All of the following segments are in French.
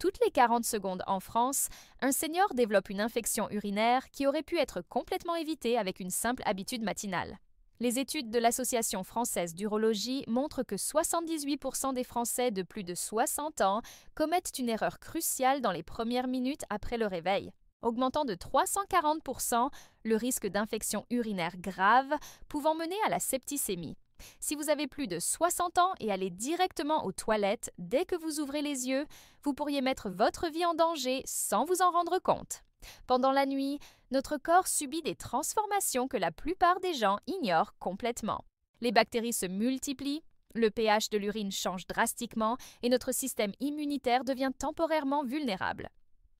toutes les 40 secondes en France, un senior développe une infection urinaire qui aurait pu être complètement évitée avec une simple habitude matinale. Les études de l'Association française d'urologie montrent que 78% des Français de plus de 60 ans commettent une erreur cruciale dans les premières minutes après le réveil, augmentant de 340% le risque d'infection urinaire grave pouvant mener à la septicémie. Si vous avez plus de 60 ans et allez directement aux toilettes dès que vous ouvrez les yeux, vous pourriez mettre votre vie en danger sans vous en rendre compte. Pendant la nuit, notre corps subit des transformations que la plupart des gens ignorent complètement. Les bactéries se multiplient, le pH de l'urine change drastiquement et notre système immunitaire devient temporairement vulnérable.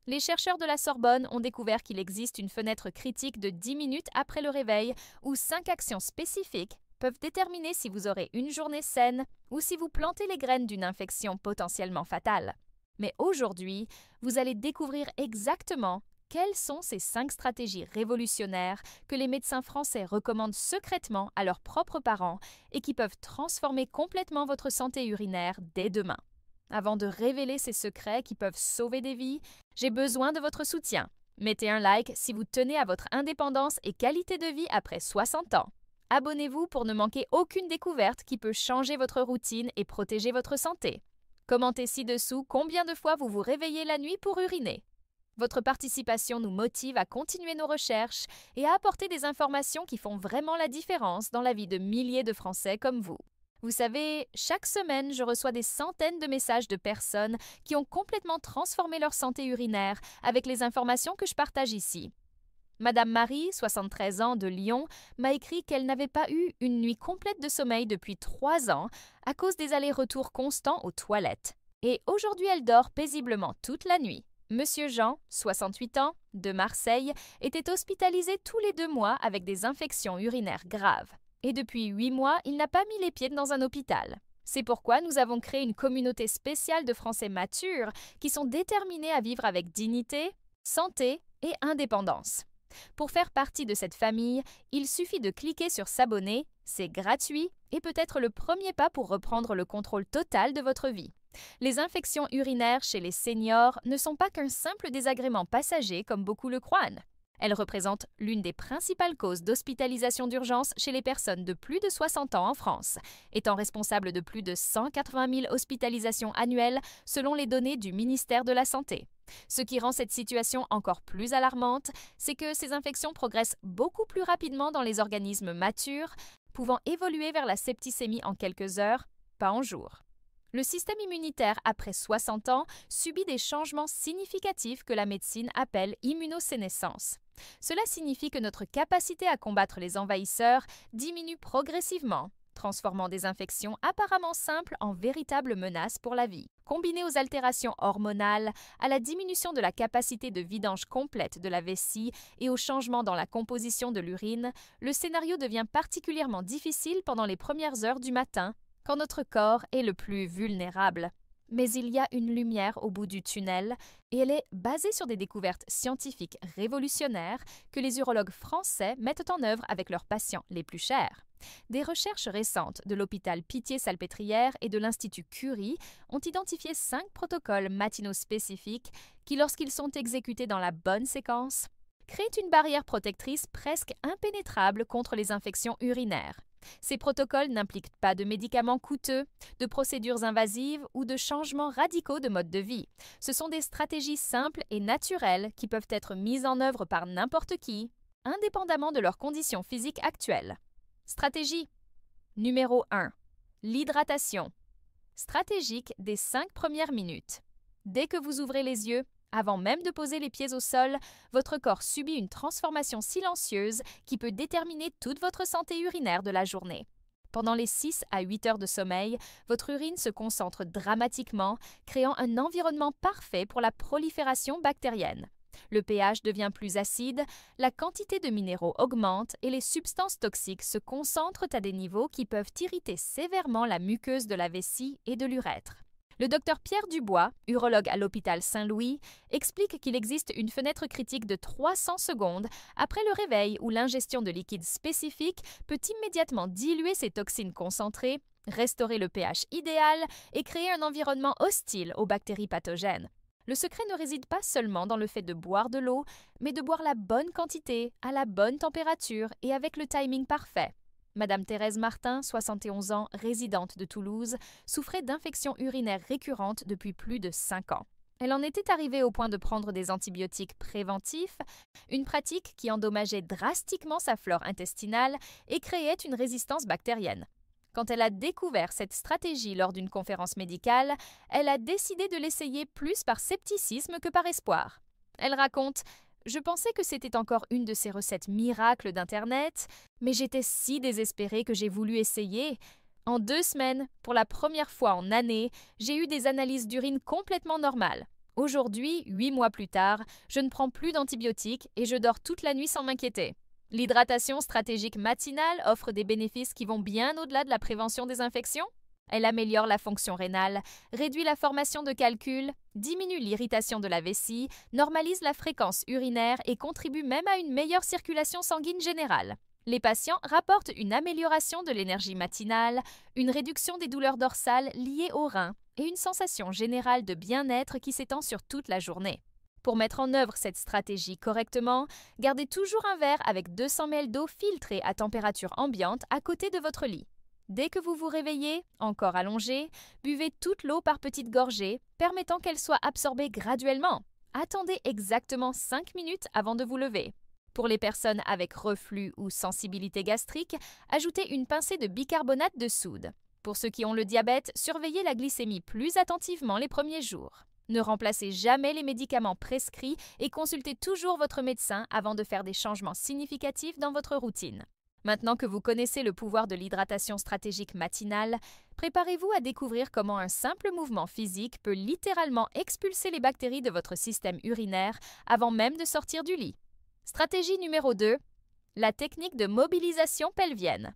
Les chercheurs de la Sorbonne ont découvert qu'il existe une fenêtre critique de 10 minutes après le réveil où 5 actions spécifiques peuvent déterminer si vous aurez une journée saine ou si vous plantez les graines d'une infection potentiellement fatale. Mais aujourd'hui, vous allez découvrir exactement quelles sont ces 5 stratégies révolutionnaires que les médecins français recommandent secrètement à leurs propres parents et qui peuvent transformer complètement votre santé urinaire dès demain. Avant de révéler ces secrets qui peuvent sauver des vies, j'ai besoin de votre soutien. Mettez un like si vous tenez à votre indépendance et qualité de vie après 60 ans. Abonnez-vous pour ne manquer aucune découverte qui peut changer votre routine et protéger votre santé. Commentez ci-dessous combien de fois vous vous réveillez la nuit pour uriner. Votre participation nous motive à continuer nos recherches et à apporter des informations qui font vraiment la différence dans la vie de milliers de Français comme vous. Vous savez, chaque semaine, je reçois des centaines de messages de personnes qui ont complètement transformé leur santé urinaire avec les informations que je partage ici. Madame Marie, 73 ans, de Lyon, m'a écrit qu'elle n'avait pas eu une nuit complète de sommeil depuis 3 ans à cause des allers-retours constants aux toilettes. Et aujourd'hui, elle dort paisiblement toute la nuit. Monsieur Jean, 68 ans, de Marseille, était hospitalisé tous les 2 mois avec des infections urinaires graves. Et depuis 8 mois, il n'a pas mis les pieds dans un hôpital. C'est pourquoi nous avons créé une communauté spéciale de Français matures qui sont déterminés à vivre avec dignité, santé et indépendance. Pour faire partie de cette famille, il suffit de cliquer sur s'abonner, c'est gratuit et peut être le premier pas pour reprendre le contrôle total de votre vie. Les infections urinaires chez les seniors ne sont pas qu'un simple désagrément passager comme beaucoup le croient. Elles représentent l'une des principales causes d'hospitalisation d'urgence chez les personnes de plus de 60 ans en France, étant responsable de plus de 180 000 hospitalisations annuelles selon les données du ministère de la Santé. Ce qui rend cette situation encore plus alarmante, c'est que ces infections progressent beaucoup plus rapidement dans les organismes matures, pouvant évoluer vers la septicémie en quelques heures, pas en jours. Le système immunitaire après 60 ans subit des changements significatifs que la médecine appelle immunosénescence. Cela signifie que notre capacité à combattre les envahisseurs diminue progressivement, transformant des infections apparemment simples en véritables menaces pour la vie. Combiné aux altérations hormonales, à la diminution de la capacité de vidange complète de la vessie et aux changements dans la composition de l'urine, le scénario devient particulièrement difficile pendant les premières heures du matin, quand notre corps est le plus vulnérable. Mais il y a une lumière au bout du tunnel, et elle est basée sur des découvertes scientifiques révolutionnaires que les urologues français mettent en œuvre avec leurs patients les plus chers. Des recherches récentes de l'hôpital Pitié-Salpêtrière et de l'Institut Curie ont identifié 5 protocoles matinaux spécifiques qui, lorsqu'ils sont exécutés dans la bonne séquence, créent une barrière protectrice presque impénétrable contre les infections urinaires. Ces protocoles n'impliquent pas de médicaments coûteux, de procédures invasives ou de changements radicaux de mode de vie. Ce sont des stratégies simples et naturelles qui peuvent être mises en œuvre par n'importe qui, indépendamment de leurs conditions physiques actuelles. Stratégie numéro 1. L'hydratation. Stratégique des 5 premières minutes. Dès que vous ouvrez les yeux, avant même de poser les pieds au sol, votre corps subit une transformation silencieuse qui peut déterminer toute votre santé urinaire de la journée. Pendant les 6 à 8 heures de sommeil, votre urine se concentre dramatiquement, créant un environnement parfait pour la prolifération bactérienne. Le pH devient plus acide, la quantité de minéraux augmente et les substances toxiques se concentrent à des niveaux qui peuvent irriter sévèrement la muqueuse de la vessie et de l'urètre. Le docteur Pierre Dubois, urologue à l'hôpital Saint-Louis, explique qu'il existe une fenêtre critique de 300 secondes après le réveil où l'ingestion de liquides spécifiques peut immédiatement diluer ces toxines concentrées, restaurer le pH idéal et créer un environnement hostile aux bactéries pathogènes. Le secret ne réside pas seulement dans le fait de boire de l'eau, mais de boire la bonne quantité, à la bonne température et avec le timing parfait. Madame Thérèse Martin, 71 ans, résidente de Toulouse, souffrait d'infections urinaires récurrentes depuis plus de 5 ans. Elle en était arrivée au point de prendre des antibiotiques préventifs, une pratique qui endommageait drastiquement sa flore intestinale et créait une résistance bactérienne. Quand elle a découvert cette stratégie lors d'une conférence médicale, elle a décidé de l'essayer plus par scepticisme que par espoir. Elle raconte « Je pensais que c'était encore une de ces recettes miracles d'Internet, mais j'étais si désespérée que j'ai voulu essayer. En 2 semaines, pour la première fois en années, j'ai eu des analyses d'urine complètement normales. Aujourd'hui, 8 mois plus tard, je ne prends plus d'antibiotiques et je dors toute la nuit sans m'inquiéter. » L'hydratation stratégique matinale offre des bénéfices qui vont bien au-delà de la prévention des infections. Elle améliore la fonction rénale, réduit la formation de calculs, diminue l'irritation de la vessie, normalise la fréquence urinaire et contribue même à une meilleure circulation sanguine générale. Les patients rapportent une amélioration de l'énergie matinale, une réduction des douleurs dorsales liées aux reins et une sensation générale de bien-être qui s'étend sur toute la journée. Pour mettre en œuvre cette stratégie correctement, gardez toujours un verre avec 200 ml d'eau filtrée à température ambiante à côté de votre lit. Dès que vous vous réveillez, encore allongé, buvez toute l'eau par petites gorgées, permettant qu'elle soit absorbée graduellement. Attendez exactement 5 minutes avant de vous lever. Pour les personnes avec reflux ou sensibilité gastrique, ajoutez une pincée de bicarbonate de soude. Pour ceux qui ont le diabète, surveillez la glycémie plus attentivement les premiers jours. Ne remplacez jamais les médicaments prescrits et consultez toujours votre médecin avant de faire des changements significatifs dans votre routine. Maintenant que vous connaissez le pouvoir de l'hydratation stratégique matinale, préparez-vous à découvrir comment un simple mouvement physique peut littéralement expulser les bactéries de votre système urinaire avant même de sortir du lit. Stratégie numéro 2. La technique de mobilisation pelvienne.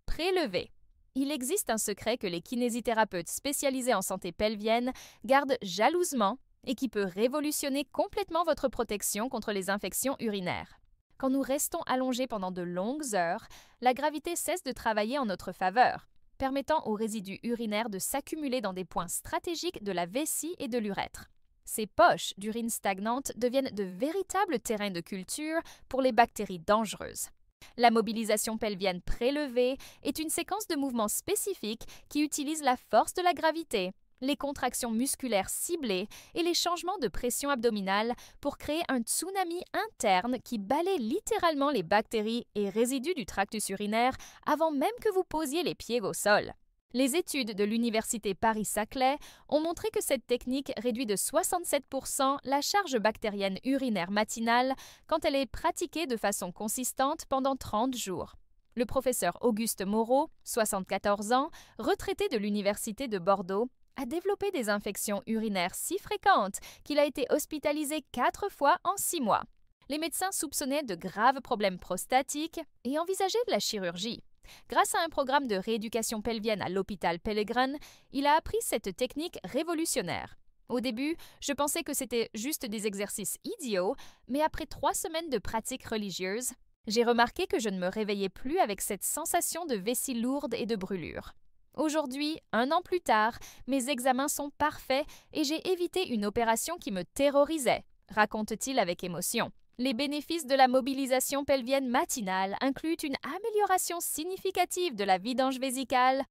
Prélever. Il existe un secret que les kinésithérapeutes spécialisés en santé pelvienne gardent jalousement et qui peut révolutionner complètement votre protection contre les infections urinaires. Quand nous restons allongés pendant de longues heures, la gravité cesse de travailler en notre faveur, permettant aux résidus urinaires de s'accumuler dans des points stratégiques de la vessie et de l'urètre. Ces poches d'urine stagnante deviennent de véritables terrains de culture pour les bactéries dangereuses. La mobilisation pelvienne prélevée est une séquence de mouvements spécifiques qui utilise la force de la gravité, les contractions musculaires ciblées et les changements de pression abdominale pour créer un tsunami interne qui balaie littéralement les bactéries et résidus du tractus urinaire avant même que vous posiez les pieds au sol. Les études de l'Université Paris-Saclay ont montré que cette technique réduit de 67% la charge bactérienne urinaire matinale quand elle est pratiquée de façon consistante pendant 30 jours. Le professeur Auguste Moreau, 74 ans, retraité de l'Université de Bordeaux, a développé des infections urinaires si fréquentes qu'il a été hospitalisé 4 fois en 6 mois. Les médecins soupçonnaient de graves problèmes prostatiques et envisageaient de la chirurgie. Grâce à un programme de rééducation pelvienne à l'hôpital Pellegrin, il a appris cette technique révolutionnaire. Au début, je pensais que c'était juste des exercices idiots, mais après 3 semaines de pratique religieuse, j'ai remarqué que je ne me réveillais plus avec cette sensation de vessie lourde et de brûlure. Aujourd'hui, 1 an plus tard, mes examens sont parfaits et j'ai évité une opération qui me terrorisait, raconte-t-il avec émotion. Les bénéfices de la mobilisation pelvienne matinale incluent une amélioration significative de la vidange vésicale,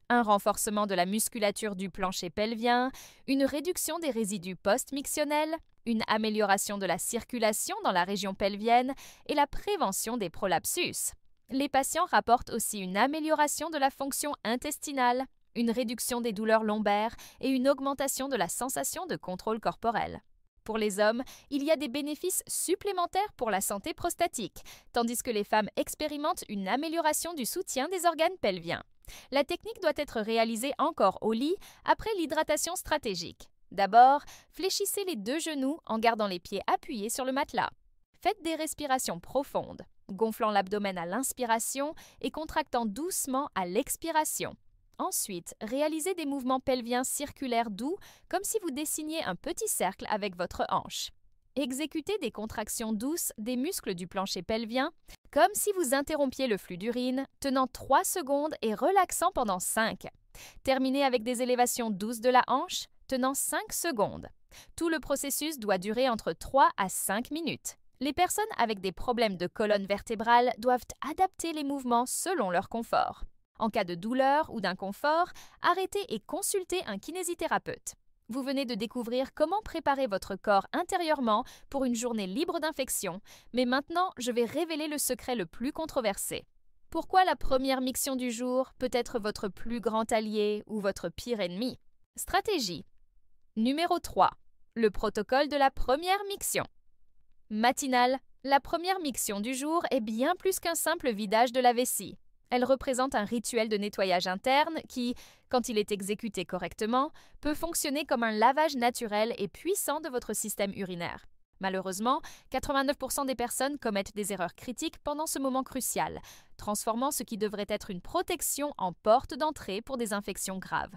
un renforcement de la musculature du plancher pelvien, une réduction des résidus post-mictionnels, une amélioration de la circulation dans la région pelvienne et la prévention des prolapsus. Les patients rapportent aussi une amélioration de la fonction intestinale, une réduction des douleurs lombaires et une augmentation de la sensation de contrôle corporel. Pour les hommes, il y a des bénéfices supplémentaires pour la santé prostatique, tandis que les femmes expérimentent une amélioration du soutien des organes pelviens. La technique doit être réalisée encore au lit après l'hydratation stratégique. D'abord, fléchissez les 2 genoux en gardant les pieds appuyés sur le matelas. Faites des respirations profondes, gonflant l'abdomen à l'inspiration et contractant doucement à l'expiration. Ensuite, réalisez des mouvements pelviens circulaires doux, comme si vous dessiniez un petit cercle avec votre hanche. Exécutez des contractions douces des muscles du plancher pelvien, comme si vous interrompiez le flux d'urine, tenant 3 secondes et relaxant pendant 5. Terminez avec des élévations douces de la hanche, tenant 5 secondes. Tout le processus doit durer entre 3 à 5 minutes. Les personnes avec des problèmes de colonne vertébrale doivent adapter les mouvements selon leur confort. En cas de douleur ou d'inconfort, arrêtez et consultez un kinésithérapeute. Vous venez de découvrir comment préparer votre corps intérieurement pour une journée libre d'infection, mais maintenant je vais révéler le secret le plus controversé. Pourquoi la première miction du jour peut être votre plus grand allié ou votre pire ennemi? Stratégie. Numéro 3. Le protocole de la première miction. Matinale, la première miction du jour est bien plus qu'un simple vidage de la vessie. Elle représente un rituel de nettoyage interne qui, quand il est exécuté correctement, peut fonctionner comme un lavage naturel et puissant de votre système urinaire. Malheureusement, 89% des personnes commettent des erreurs critiques pendant ce moment crucial, transformant ce qui devrait être une protection en porte d'entrée pour des infections graves.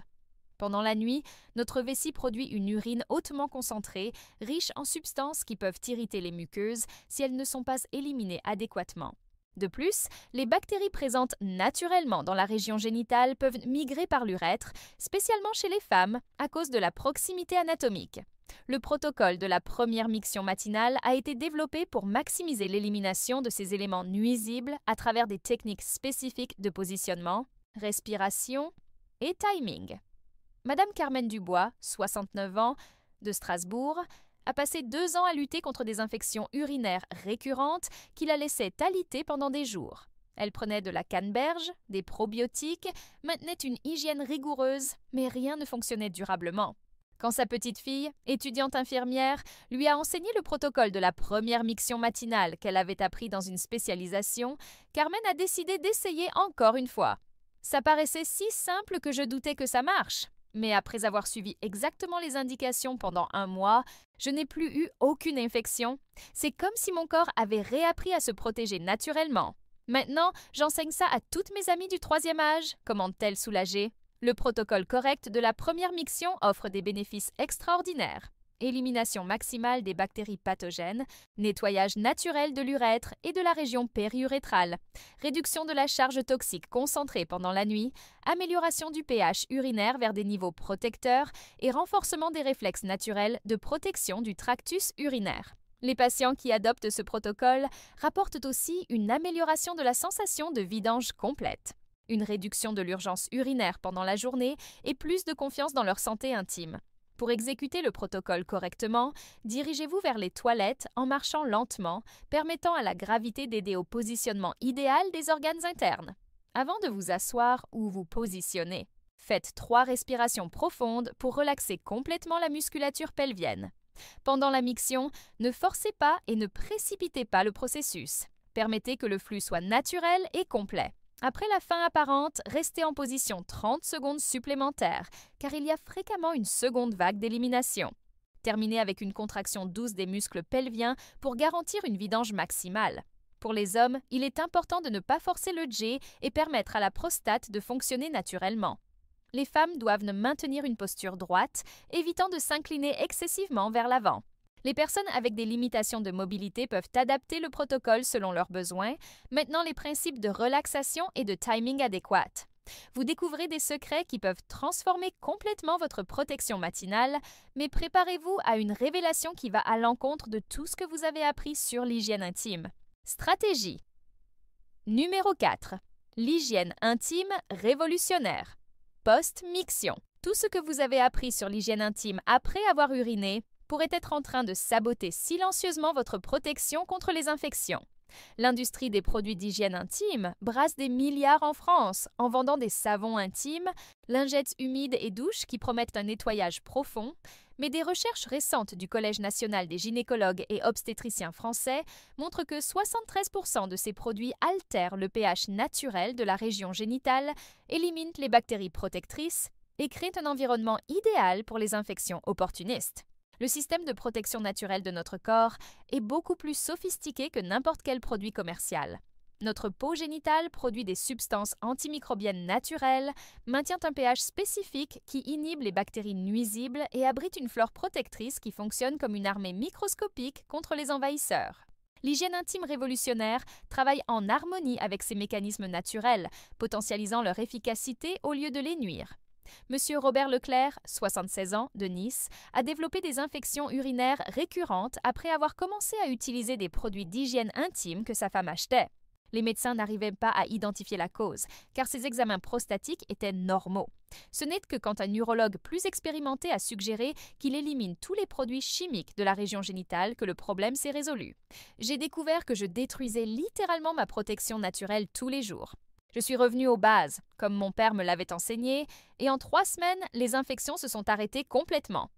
Pendant la nuit, notre vessie produit une urine hautement concentrée, riche en substances qui peuvent irriter les muqueuses si elles ne sont pas éliminées adéquatement. De plus, les bactéries présentes naturellement dans la région génitale peuvent migrer par l'urètre, spécialement chez les femmes, à cause de la proximité anatomique. Le protocole de la première miction matinale a été développé pour maximiser l'élimination de ces éléments nuisibles à travers des techniques spécifiques de positionnement, respiration et timing. Madame Carmen Dubois, 69 ans, de Strasbourg, a passé 2 ans à lutter contre des infections urinaires récurrentes qui la laissaient alitée pendant des jours. Elle prenait de la canneberge, des probiotiques, maintenait une hygiène rigoureuse, mais rien ne fonctionnait durablement. Quand sa petite fille, étudiante infirmière, lui a enseigné le protocole de la première miction matinale qu'elle avait appris dans une spécialisation, Carmen a décidé d'essayer encore une fois. Ça paraissait si simple que je doutais que ça marche. Mais après avoir suivi exactement les indications pendant 1 mois, je n'ai plus eu aucune infection. C'est comme si mon corps avait réappris à se protéger naturellement. Maintenant, j'enseigne ça à toutes mes amies du 3e âge, commande-t-elle soulagée. Le protocole correct de la première miction offre des bénéfices extraordinaires. Élimination maximale des bactéries pathogènes, nettoyage naturel de l'urètre et de la région périurétrale, réduction de la charge toxique concentrée pendant la nuit, amélioration du pH urinaire vers des niveaux protecteurs et renforcement des réflexes naturels de protection du tractus urinaire. Les patients qui adoptent ce protocole rapportent aussi une amélioration de la sensation de vidange complète, une réduction de l'urgence urinaire pendant la journée et plus de confiance dans leur santé intime. Pour exécuter le protocole correctement, dirigez-vous vers les toilettes en marchant lentement, permettant à la gravité d'aider au positionnement idéal des organes internes. Avant de vous asseoir ou vous positionner, faites 3 respirations profondes pour relaxer complètement la musculature pelvienne. Pendant la miction, ne forcez pas et ne précipitez pas le processus. Permettez que le flux soit naturel et complet. Après la fin apparente, restez en position 30 secondes supplémentaires, car il y a fréquemment une seconde vague d'élimination. Terminez avec une contraction douce des muscles pelviens pour garantir une vidange maximale. Pour les hommes, il est important de ne pas forcer le J et permettre à la prostate de fonctionner naturellement. Les femmes doivent maintenir une posture droite, évitant de s'incliner excessivement vers l'avant. Les personnes avec des limitations de mobilité peuvent adapter le protocole selon leurs besoins, maintenant les principes de relaxation et de timing adéquat. Vous découvrez des secrets qui peuvent transformer complètement votre protection matinale, mais préparez-vous à une révélation qui va à l'encontre de tout ce que vous avez appris sur l'hygiène intime. Stratégie. Numéro 4. L'hygiène intime révolutionnaire. Post-miction. Tout ce que vous avez appris sur l'hygiène intime après avoir uriné pourrait être en train de saboter silencieusement votre protection contre les infections. L'industrie des produits d'hygiène intime brasse des milliards en France en vendant des savons intimes, lingettes humides et douches qui promettent un nettoyage profond, mais des recherches récentes du Collège national des gynécologues et obstétriciens français montrent que 73% de ces produits altèrent le pH naturel de la région génitale, éliminent les bactéries protectrices et créent un environnement idéal pour les infections opportunistes. Le système de protection naturelle de notre corps est beaucoup plus sophistiqué que n'importe quel produit commercial. Notre peau génitale produit des substances antimicrobiennes naturelles, maintient un pH spécifique qui inhibe les bactéries nuisibles et abrite une flore protectrice qui fonctionne comme une armée microscopique contre les envahisseurs. L'hygiène intime révolutionnaire travaille en harmonie avec ces mécanismes naturels, potentialisant leur efficacité au lieu de les nuire. Monsieur Robert Leclerc, 76 ans, de Nice, a développé des infections urinaires récurrentes après avoir commencé à utiliser des produits d'hygiène intime que sa femme achetait. Les médecins n'arrivaient pas à identifier la cause, car ses examens prostatiques étaient normaux. Ce n'est que quand un urologue plus expérimenté a suggéré qu'il élimine tous les produits chimiques de la région génitale que le problème s'est résolu. J'ai découvert que je détruisais littéralement ma protection naturelle tous les jours. Je suis revenue aux bases, comme mon père me l'avait enseigné, et en 3 semaines, les infections se sont arrêtées complètement.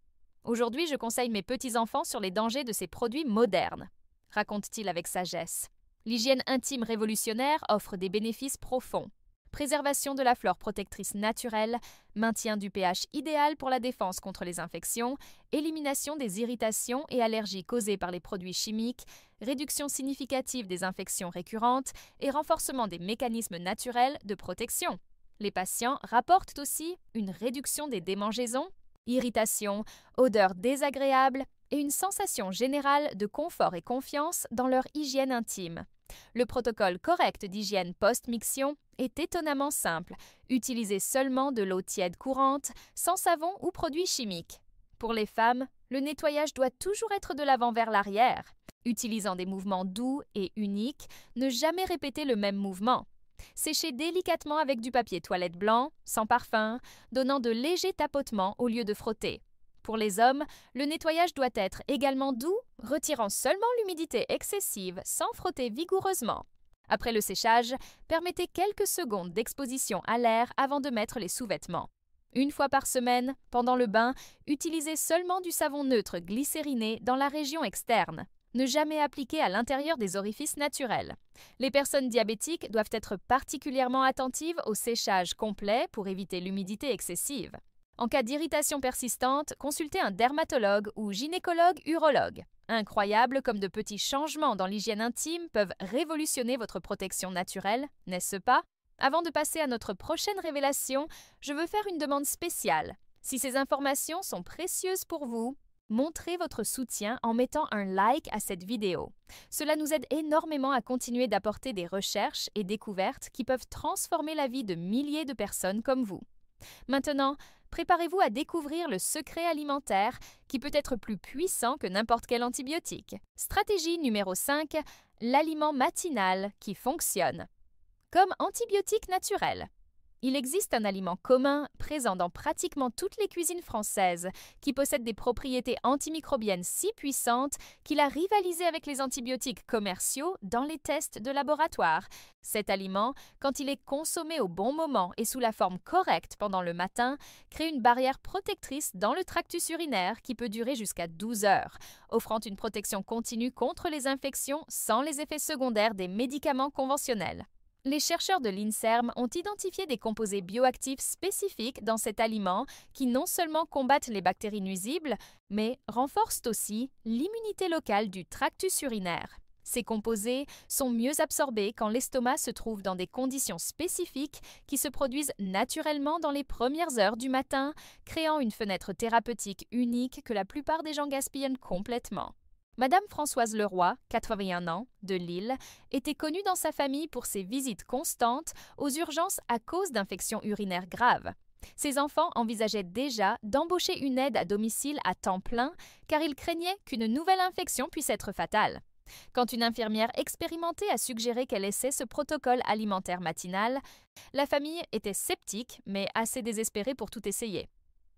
Aujourd'hui, je conseille mes petits-enfants sur les dangers de ces produits modernes, raconte-t-il avec sagesse. L'hygiène intime révolutionnaire offre des bénéfices profonds. Préservation de la flore protectrice naturelle, maintien du pH idéal pour la défense contre les infections, élimination des irritations et allergies causées par les produits chimiques, réduction significative des infections récurrentes et renforcement des mécanismes naturels de protection. Les patients rapportent aussi une réduction des démangeaisons, irritations, odeurs désagréables et une sensation générale de confort et confiance dans leur hygiène intime. Le protocole correct d'hygiène post-miction est étonnamment simple. Utilisez seulement de l'eau tiède courante, sans savon ou produits chimiques. Pour les femmes, le nettoyage doit toujours être de l'avant vers l'arrière. Utilisant des mouvements doux et uniques, ne jamais répéter le même mouvement. Séchez délicatement avec du papier toilette blanc, sans parfum, donnant de légers tapotements au lieu de frotter. Pour les hommes, le nettoyage doit être également doux, retirant seulement l'humidité excessive sans frotter vigoureusement. Après le séchage, permettez quelques secondes d'exposition à l'air avant de mettre les sous-vêtements. Une fois par semaine, pendant le bain, utilisez seulement du savon neutre glycériné dans la région externe. Ne jamais appliquer à l'intérieur des orifices naturels. Les personnes diabétiques doivent être particulièrement attentives au séchage complet pour éviter l'humidité excessive. En cas d'irritation persistante, consultez un dermatologue ou gynécologue-urologue. Incroyable comme de petits changements dans l'hygiène intime peuvent révolutionner votre protection naturelle, n'est-ce pas? Avant de passer à notre prochaine révélation, je veux faire une demande spéciale. Si ces informations sont précieuses pour vous, montrez votre soutien en mettant un like à cette vidéo. Cela nous aide énormément à continuer d'apporter des recherches et découvertes qui peuvent transformer la vie de milliers de personnes comme vous. Maintenant, préparez-vous à découvrir le secret alimentaire qui peut être plus puissant que n'importe quel antibiotique. Stratégie numéro 5, l'aliment matinal qui fonctionne. Comme antibiotique naturel. Il existe un aliment commun, présent dans pratiquement toutes les cuisines françaises, qui possède des propriétés antimicrobiennes si puissantes qu'il a rivalisé avec les antibiotiques commerciaux dans les tests de laboratoire. Cet aliment, quand il est consommé au bon moment et sous la forme correcte pendant le matin, crée une barrière protectrice dans le tractus urinaire qui peut durer jusqu'à 12 heures, offrant une protection continue contre les infections sans les effets secondaires des médicaments conventionnels. Les chercheurs de l'INSERM ont identifié des composés bioactifs spécifiques dans cet aliment qui non seulement combattent les bactéries nuisibles, mais renforcent aussi l'immunité locale du tractus urinaire. Ces composés sont mieux absorbés quand l'estomac se trouve dans des conditions spécifiques qui se produisent naturellement dans les premières heures du matin, créant une fenêtre thérapeutique unique que la plupart des gens gaspillent complètement. Madame Françoise Leroy, 81 ans, de Lille, était connue dans sa famille pour ses visites constantes aux urgences à cause d'infections urinaires graves. Ses enfants envisageaient déjà d'embaucher une aide à domicile à temps plein car ils craignaient qu'une nouvelle infection puisse être fatale. Quand une infirmière expérimentée a suggéré qu'elle essaie ce protocole alimentaire matinal, la famille était sceptique mais assez désespérée pour tout essayer.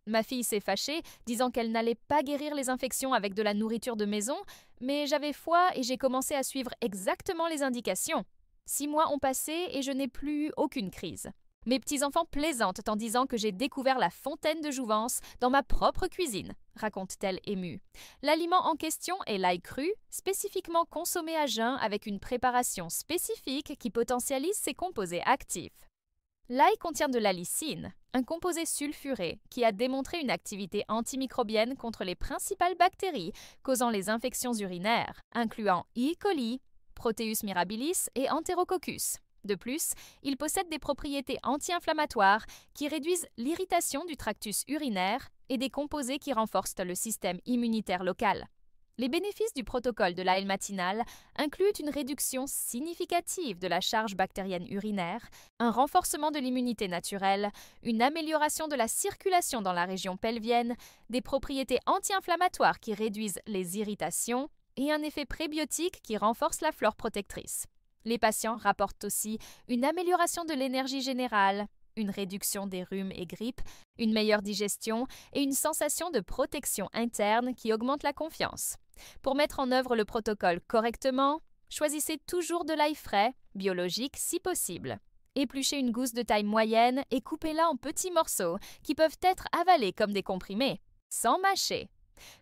Ma fille s'est fâchée, disant qu'elle n'allait pas guérir les infections avec de la nourriture de maison, mais j'avais foi et j'ai commencé à suivre exactement les indications. 6 mois ont passé et je n'ai plus eu aucune crise. Mes petits-enfants plaisantent en disant que j'ai découvert la fontaine de jouvence dans ma propre cuisine, raconte-t-elle émue. L'aliment en question est l'ail cru, spécifiquement consommé à jeun avec une préparation spécifique qui potentialise ses composés actifs. L'ail contient de l'allicine, un composé sulfuré qui a démontré une activité antimicrobienne contre les principales bactéries causant les infections urinaires, incluant E. coli, Proteus mirabilis et Enterococcus. De plus, il possède des propriétés anti-inflammatoires qui réduisent l'irritation du tractus urinaire et des composés qui renforcent le système immunitaire local. Les bénéfices du protocole de l'AL matinale incluent une réduction significative de la charge bactérienne urinaire, un renforcement de l'immunité naturelle, une amélioration de la circulation dans la région pelvienne, des propriétés anti-inflammatoires qui réduisent les irritations et un effet prébiotique qui renforce la flore protectrice. Les patients rapportent aussi une amélioration de l'énergie générale, une réduction des rhumes et grippes, une meilleure digestion et une sensation de protection interne qui augmente la confiance. Pour mettre en œuvre le protocole correctement, choisissez toujours de l'ail frais, biologique si possible. Épluchez une gousse de taille moyenne et coupez-la en petits morceaux qui peuvent être avalés comme des comprimés, sans mâcher.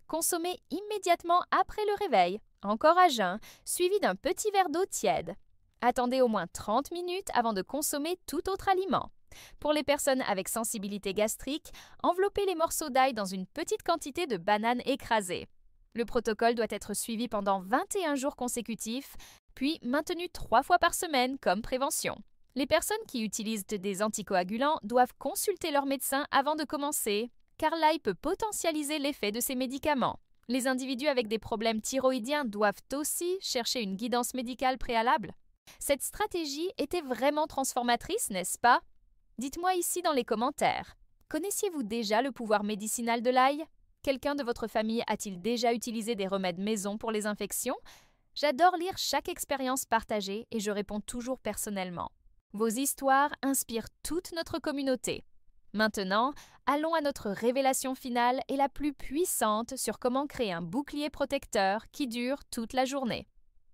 Consommez immédiatement après le réveil, encore à jeun, suivi d'un petit verre d'eau tiède. Attendez au moins 30 minutes avant de consommer tout autre aliment. Pour les personnes avec sensibilité gastrique, enveloppez les morceaux d'ail dans une petite quantité de bananes écrasées. Le protocole doit être suivi pendant 21 jours consécutifs, puis maintenu 3 fois par semaine comme prévention. Les personnes qui utilisent des anticoagulants doivent consulter leur médecin avant de commencer, car l'ail peut potentialiser l'effet de ces médicaments. Les individus avec des problèmes thyroïdiens doivent aussi chercher une guidance médicale préalable. Cette stratégie était vraiment transformatrice, n'est-ce pas? Dites-moi ici dans les commentaires. Connaissiez-vous déjà le pouvoir médicinal de l'ail? Quelqu'un de votre famille a-t-il déjà utilisé des remèdes maison pour les infections? J'adore lire chaque expérience partagée et je réponds toujours personnellement. Vos histoires inspirent toute notre communauté. Maintenant, allons à notre révélation finale et la plus puissante sur comment créer un bouclier protecteur qui dure toute la journée.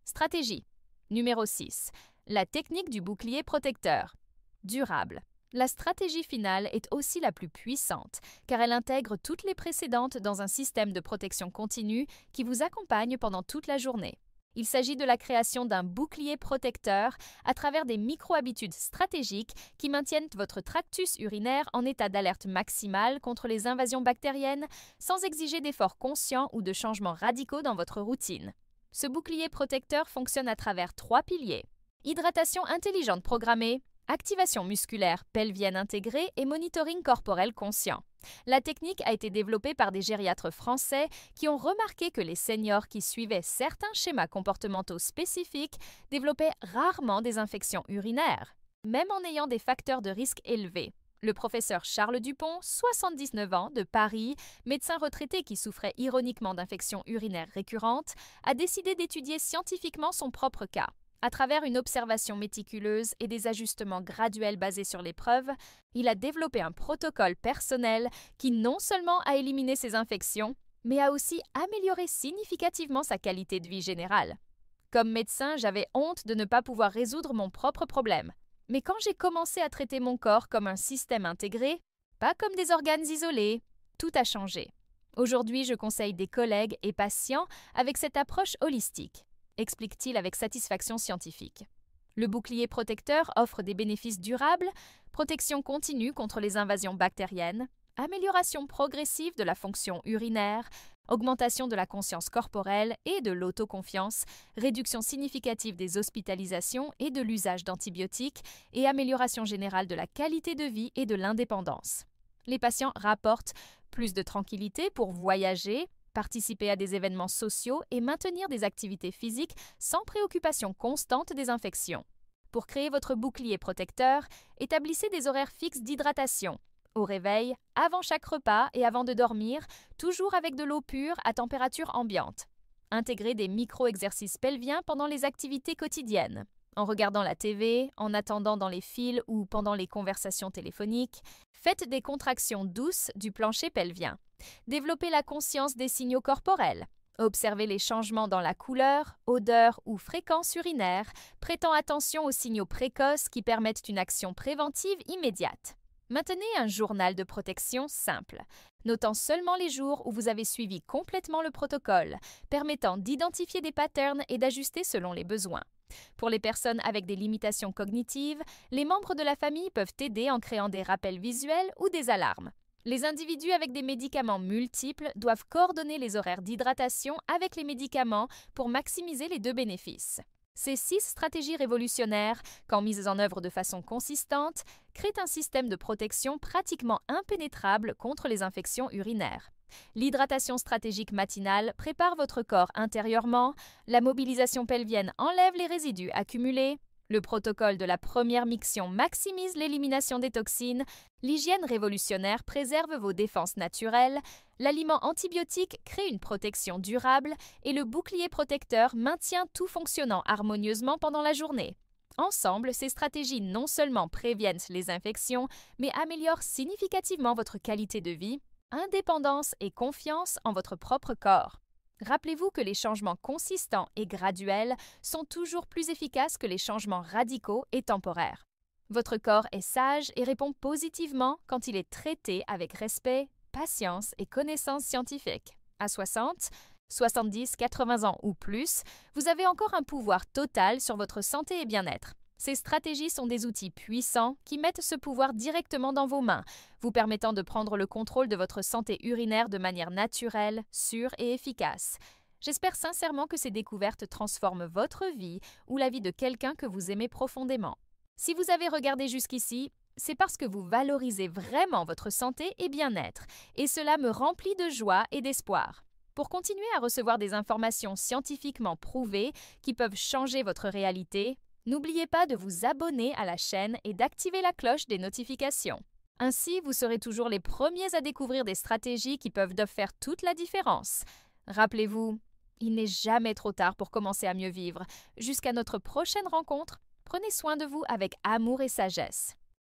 Stratégie. Numéro 6. La technique du bouclier protecteur. Durable. La stratégie finale est aussi la plus puissante, car elle intègre toutes les précédentes dans un système de protection continue qui vous accompagne pendant toute la journée. Il s'agit de la création d'un bouclier protecteur à travers des micro-habitudes stratégiques qui maintiennent votre tractus urinaire en état d'alerte maximale contre les invasions bactériennes sans exiger d'efforts conscients ou de changements radicaux dans votre routine. Ce bouclier protecteur fonctionne à travers 3 piliers. Hydratation intelligente programmée, activation musculaire pelvienne intégrée et monitoring corporel conscient. La technique a été développée par des gériatres français qui ont remarqué que les seniors qui suivaient certains schémas comportementaux spécifiques développaient rarement des infections urinaires, même en ayant des facteurs de risque élevés. Le professeur Charles Dupont, 79 ans, de Paris, médecin retraité qui souffrait ironiquement d'infections urinaires récurrentes, a décidé d'étudier scientifiquement son propre cas. À travers une observation méticuleuse et des ajustements graduels basés sur les preuves, il a développé un protocole personnel qui non seulement a éliminé ses infections, mais a aussi amélioré significativement sa qualité de vie générale. Comme médecin, j'avais honte de ne pas pouvoir résoudre mon propre problème. Mais quand j'ai commencé à traiter mon corps comme un système intégré, pas comme des organes isolés, tout a changé. Aujourd'hui, je conseille des collègues et patients avec cette approche holistique, explique-t-il avec satisfaction scientifique. Le bouclier protecteur offre des bénéfices durables, protection continue contre les invasions bactériennes, amélioration progressive de la fonction urinaire, augmentation de la conscience corporelle et de l'autoconfiance, réduction significative des hospitalisations et de l'usage d'antibiotiques et amélioration générale de la qualité de vie et de l'indépendance. Les patients rapportent plus de tranquillité pour voyager, participer à des événements sociaux et maintenir des activités physiques sans préoccupation constante des infections. Pour créer votre bouclier protecteur, établissez des horaires fixes d'hydratation. Au réveil, avant chaque repas et avant de dormir, toujours avec de l'eau pure à température ambiante. Intégrez des micro-exercices pelviens pendant les activités quotidiennes. En regardant la TV, en attendant dans les files ou pendant les conversations téléphoniques, faites des contractions douces du plancher pelvien. Développez la conscience des signaux corporels. Observez les changements dans la couleur, odeur ou fréquence urinaire, prêtant attention aux signaux précoces qui permettent une action préventive immédiate. Maintenez un journal de protection simple, notant seulement les jours où vous avez suivi complètement le protocole, permettant d'identifier des patterns et d'ajuster selon les besoins. Pour les personnes avec des limitations cognitives, les membres de la famille peuvent aider en créant des rappels visuels ou des alarmes. Les individus avec des médicaments multiples doivent coordonner les horaires d'hydratation avec les médicaments pour maximiser les deux bénéfices. Ces 6 stratégies révolutionnaires, quand mises en œuvre de façon consistante, créent un système de protection pratiquement impénétrable contre les infections urinaires. L'hydratation stratégique matinale prépare votre corps intérieurement, la mobilisation pelvienne enlève les résidus accumulés, le protocole de la première miction maximise l'élimination des toxines, l'hygiène révolutionnaire préserve vos défenses naturelles, l'aliment antibiotique crée une protection durable et le bouclier protecteur maintient tout fonctionnant harmonieusement pendant la journée. Ensemble, ces stratégies non seulement préviennent les infections, mais améliorent significativement votre qualité de vie, indépendance et confiance en votre propre corps. Rappelez-vous que les changements consistants et graduels sont toujours plus efficaces que les changements radicaux et temporaires. Votre corps est sage et répond positivement quand il est traité avec respect, patience et connaissances scientifiques. À 60, 70, 80 ans ou plus, vous avez encore un pouvoir total sur votre santé et bien-être. Ces stratégies sont des outils puissants qui mettent ce pouvoir directement dans vos mains, vous permettant de prendre le contrôle de votre santé urinaire de manière naturelle, sûre et efficace. J'espère sincèrement que ces découvertes transforment votre vie ou la vie de quelqu'un que vous aimez profondément. Si vous avez regardé jusqu'ici, c'est parce que vous valorisez vraiment votre santé et bien-être, et cela me remplit de joie et d'espoir. Pour continuer à recevoir des informations scientifiquement prouvées qui peuvent changer votre réalité, n'oubliez pas de vous abonner à la chaîne et d'activer la cloche des notifications. Ainsi, vous serez toujours les premiers à découvrir des stratégies qui peuvent faire toute la différence. Rappelez-vous, il n'est jamais trop tard pour commencer à mieux vivre. Jusqu'à notre prochaine rencontre, prenez soin de vous avec amour et sagesse.